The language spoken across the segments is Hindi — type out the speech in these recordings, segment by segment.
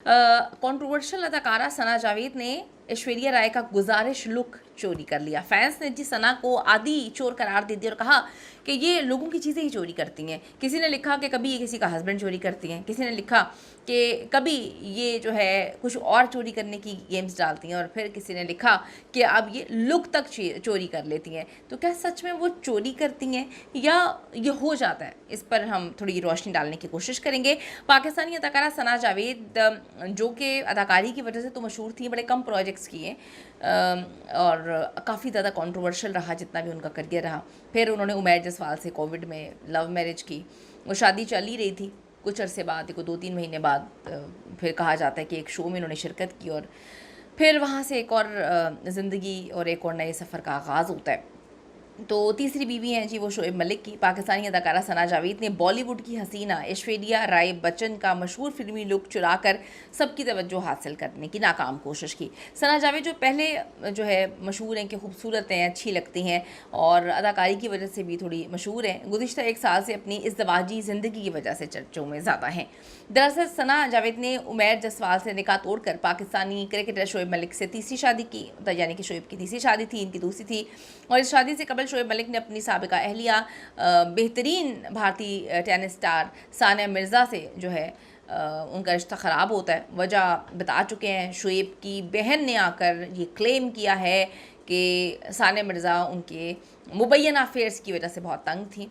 कंट्रोवर्शियल अदाकारा सना जावेद ने ऐश्वर्या राय का गुजारिश लुक चोरी कर लिया। फैंस ने जी सना को आदि चोर करार दे दिया और कहा कि ये लोगों की चीज़ें ही चोरी करती हैं। किसी ने लिखा कि कभी ये किसी का हस्बैंड चोरी करती हैं, किसी ने लिखा कि कभी ये जो है कुछ और चोरी करने की गेम्स डालती हैं, और फिर किसी ने लिखा कि अब ये लुक तक चोरी कर लेती हैं। तो क्या सच में वो चोरी करती हैं या ये हो जाता है? इस पर हम थोड़ी रोशनी डालने की कोशिश करेंगे। पाकिस्तानी अदाकारा सना जावेद जो कि अदाकारी की वजह से तो मशहूर थी, बड़े कम प्रोजेक्ट्स किए और काफ़ी ज़्यादा कंट्रोवर्शियल रहा जितना भी उनका करियर रहा। फिर उन्होंने उमैर जसवाल से कोविड में लव मैरिज की। वो शादी चल ही रही थी, कुछ अरसे बाद, 2-3 महीने बाद फिर कहा जाता है कि एक शो में उन्होंने शिरकत की और फिर वहाँ से एक और ज़िंदगी और एक और नए सफ़र का आगाज़ होता है। तो तीसरी बीवी हैं जी वो शोएब मलिक की। पाकिस्तानी अदाकारा सना जावेद ने बॉलीवुड की हसीना ऐश्वर्या राय बच्चन का मशहूर फिल्मी लुक चुराकर सबकी तवज्जो हासिल करने की नाकाम कोशिश की। सना जावेद जो पहले जो है मशहूर हैं कि खूबसूरत हैं, अच्छी लगती हैं और अदाकारी की वजह से भी थोड़ी मशहूर हैं, गुज़िश्ता 1 साल से अपनी इज़्दवाजी ज़िंदगी की वजह से चर्चों में ज़्यादा हैं। दरअसल सना जावेद ने उमैर जसवाल से निकाह तोड़कर पाकिस्तानी क्रिकेटर शोएब मलिक से तीसरी शादी की, यानी कि शोएब की तीसरी शादी थी, इनकी दूसरी थी। और इस शादी से कबल शोएब मलिक ने अपनी साबिका अहलिया बेहतरीन भारतीय टेनिस स्टार सानिया मिर्ज़ा से जो है उनका रिश्ता ख़राब होता है। वजह बता चुके हैं। शोएब की बहन ने आकर ये क्लेम किया है कि सानिया मिर्ज़ा उनके मुबैना अफेयर्स की वजह से बहुत तंग थी,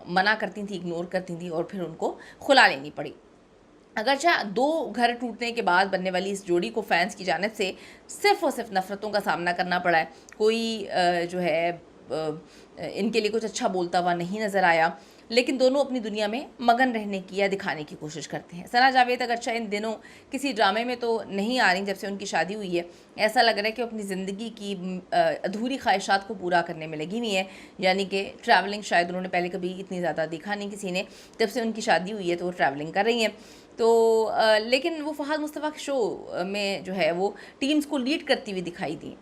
मना करती थी, इग्नोर करती थी और फिर उनको खुला लेनी पड़ी। अगरचे 2 घर टूटने के बाद बनने वाली इस जोड़ी को फैंस की जानिब से सिर्फ़ और सिर्फ नफ़रतों का सामना करना पड़ा है। कोई जो है इनके लिए कुछ अच्छा बोलता हुआ नहीं नज़र आया, लेकिन दोनों अपनी दुनिया में मगन रहने की या दिखाने की कोशिश करते हैं। सना जावेद अगरचे इन दिनों किसी ड्रामे में तो नहीं आ रही जब से उनकी शादी हुई है। ऐसा लग रहा है कि अपनी ज़िंदगी की अधूरी ख्वाहिशात को पूरा करने में लगी हुई हैं, यानी कि ट्रैवलिंग शायद उन्होंने पहले कभी इतनी ज़्यादा देखा नहीं किसी ने। जब से उनकी शादी हुई है तो वो ट्रैवलिंग कर रही हैं। तो लेकिन वो फ़हद मुस्तफ़ा के शो में जो है वो टीम्स को लीड करती हुई दिखाई दी।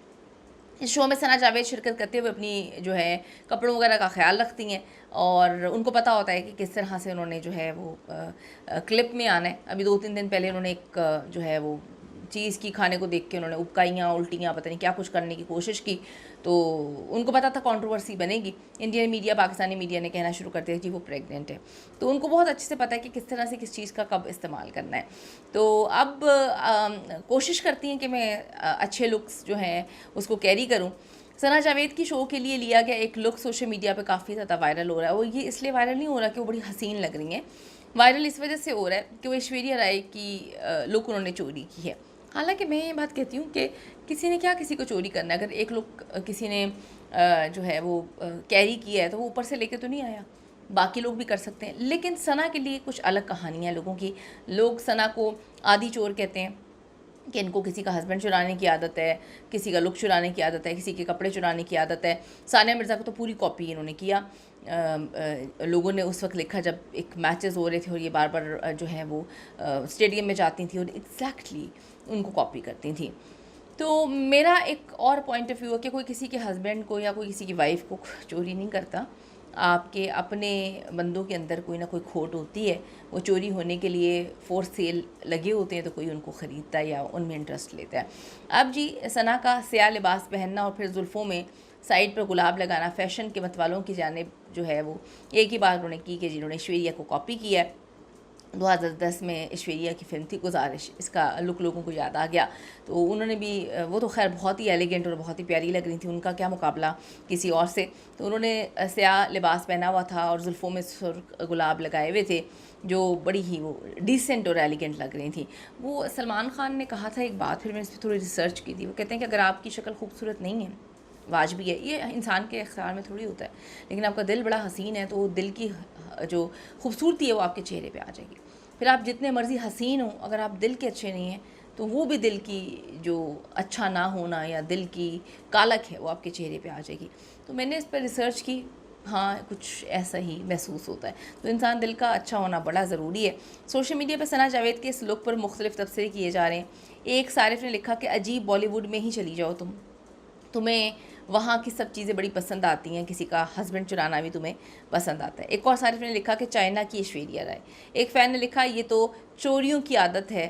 इस शो में सना जावेद शिरकत करते हुए अपनी जो है कपड़ों वगैरह का ख्याल रखती हैं और उनको पता होता है कि किस तरह से उन्होंने जो है वो क्लिप में आना है। अभी 2-3 दिन पहले उन्होंने एक जो है वो चीज़ की खाने को देख के उन्होंने उबकाइयाँ, उल्टियाँ, पता नहीं क्या कुछ करने की कोशिश की, तो उनको पता था कंट्रोवर्सी बनेगी। इंडियन मीडिया, पाकिस्तानी मीडिया ने कहना शुरू कर दिया कि वो प्रेग्नेंट है, तो उनको बहुत अच्छे से पता है कि किस तरह से किस चीज़ का कब इस्तेमाल करना है। तो अब कोशिश करती हैं कि मैं अच्छे लुक्स जो हैं उसको कैरी करूँ। सना जावेद की शो के लिए लिया गया एक लुक सोशल मीडिया पे काफ़ी ज़्यादा वायरल हो रहा है। वो ये इसलिए वायरल नहीं हो रहा कि वो बड़ी हसीन लग रही हैं, वायरल इस वजह से हो रहा है कि वो ऐश्वर्या राय की लुक उन्होंने चोरी की है। हालांकि मैं ये बात कहती हूँ कि किसी ने क्या किसी को चोरी करना है। अगर एक लुक किसी ने जो है वो कैरी किया है तो वो ऊपर से लेके तो नहीं आया, बाकी लोग भी कर सकते हैं। लेकिन सना के लिए कुछ अलग कहानियाँ लोगों की। लोग सना को आदि चोर कहते हैं कि इनको किसी का हस्बैंड चुराने की आदत है, किसी का लुक चुराने की आदत है, किसी के कपड़े चुराने की आदत है। सानिया मिर्ज़ा को तो पूरी कॉपी इन्होंने किया। लोगों ने उस वक्त लिखा जब एक मैचेस हो रहे थे और ये बार बार जो है वो स्टेडियम में जाती थी और एग्जैक्टली उनको कॉपी करती थी। तो मेरा एक और पॉइंट ऑफ व्यू है कि कोई किसी के हस्बैंड को या कोई किसी की वाइफ को चोरी नहीं करता। आपके अपने बंदों के अंदर कोई ना कोई खोट होती है, वो चोरी होने के लिए फोर्स सेल लगे होते हैं, तो कोई उनको ख़रीदता है या उनमें इंटरेस्ट लेता है। अब जी सना का स्याह लिबास पहनना और फिर जुल्फ़ों में साइड पर गुलाब लगाना फ़ैशन के मतवालों की जानिब जो है वो एक ही बात उन्होंने की कि जिन्होंने ऐश्वर्या को कॉपी किया है। 2010 में ऐश्वर्या की फ़िल्म थी गुजारिश, इसका लुक लोगों को याद आ गया, तो उन्होंने भी वो तो खैर बहुत ही एलिगेंट और बहुत ही प्यारी लग रही थी, उनका क्या मुकाबला किसी और से। तो उन्होंने स्याह लिबास पहना हुआ था और जुल्फ़ों में सुर्ख गुलाब लगाए हुए थे, जो बड़ी ही वो डिसेंट और एलिगेंट लग रही थी। वो सलमान खान ने कहा था एक बात, फिर मैंने इस पर थोड़ी रिसर्च की थी। वो कहते हैं कि अगर आपकी शक्ल खूबसूरत नहीं है, वाजबी है, ये इंसान के इख्तियार में थोड़ी होता है, लेकिन आपका दिल बड़ा हसीन है तो दिल की जो खूबसूरती है वो आपके चेहरे पे आ जाएगी। फिर आप जितने मर्ज़ी हसीन हो, अगर आप दिल के अच्छे नहीं हैं तो वो भी दिल की जो अच्छा ना होना या दिल की कालक है वो आपके चेहरे पे आ जाएगी। तो मैंने इस पर रिसर्च की, हाँ कुछ ऐसा ही महसूस होता है। तो इंसान दिल का अच्छा होना बड़ा ज़रूरी है। सोशल मीडिया पर सना जावेद के इस लुक पर मुख्तलिफ तबसरे किए जा रहे हैं। एक सारिफ ने लिखा कि अजीब बॉलीवुड में ही चली जाओ तुम्हें वहाँ की सब चीज़ें बड़ी पसंद आती हैं, किसी का हस्बैंड चुराना भी तुम्हें पसंद आता है। एक और सारिफ ने लिखा कि चाइना की ऐश्वर्या राय। एक फ़ैन ने लिखा ये तो चोरियों की आदत है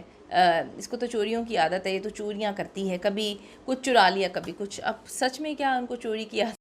इसको तो चोरियों की आदत है, ये तो चोरियाँ करती है, कभी कुछ चुरा लिया कभी कुछ। अब सच में क्या उनको चोरी की आदत